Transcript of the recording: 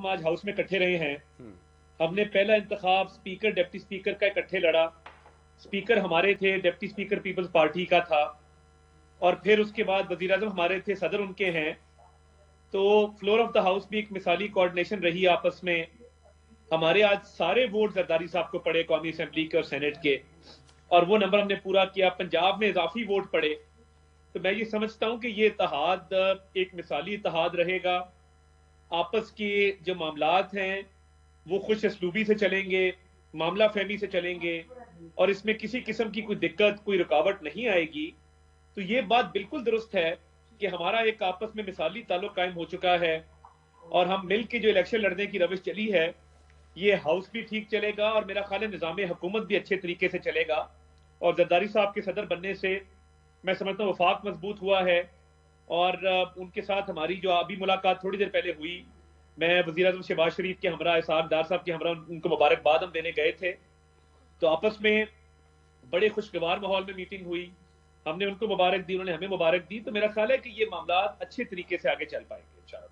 ہم آج ہاؤس میں اکٹھے رہے ہیں، ہم نے پہلا انتخاب اسپیکر ڈپٹی اسپیکر کا اکٹھے لڑا، اسپیکر ہمارے تھے، ڈپٹی اسپیکر پیپلز پارٹی کا تھا، اور پھر اس کے بعد وزیر اعظم ہمارے تھے، صدر ان کے ہیں، تو فلور آف دا ہاؤس بھی ایک مثالی کوارڈینیشن رہی آپس میں. ہمارے آج سارے ووٹ زرداری صاحب کو پڑے قومی اسمبلی کے اور سینٹ کے، اور وہ نمبر ہم نے پورا کیا. پنجاب میں اضافی ووٹ پڑے. تو میں یہ سمجھتا ہوں کہ یہ اتحاد ایک مثالی اتحاد رہے گا. آپس کے جو معاملات ہیں وہ خوش اسلوبی سے چلیں گے، معاملہ فہمی سے چلیں گے، اور اس میں کسی قسم کی کوئی دقت، کوئی رکاوٹ نہیں آئے گی. تو یہ بات بالکل درست ہے کہ ہمارا ایک آپس میں مثالی تعلق قائم ہو چکا ہے، اور ہم مل کے جو الیکشن لڑنے کی روش چلی ہے، یہ ہاؤس بھی ٹھیک چلے گا، اور میرا خیال ہے نظام حکومت بھی اچھے طریقے سے چلے گا. اور زرداری صاحب کے صدر بننے سے میں سمجھتا ہوں وفاق مضبوط ہوا ہے. اور ان کے ساتھ ہماری جو ابھی ملاقات تھوڑی دیر پہلے ہوئی، میں وزیر اعظم شہباز شریف کے ہمراہ، اسحاق ڈار صاحب کے ہمراہ ان کو مبارکباد ہم دینے گئے تھے. تو آپس میں بڑے خوشگوار ماحول میں میٹنگ ہوئی، ہم نے ان کو مبارک دی، انہوں نے ہمیں مبارک دی. تو میرا خیال ہے کہ یہ معاملات اچھے طریقے سے آگے چل پائیں گے انشاءاللہ.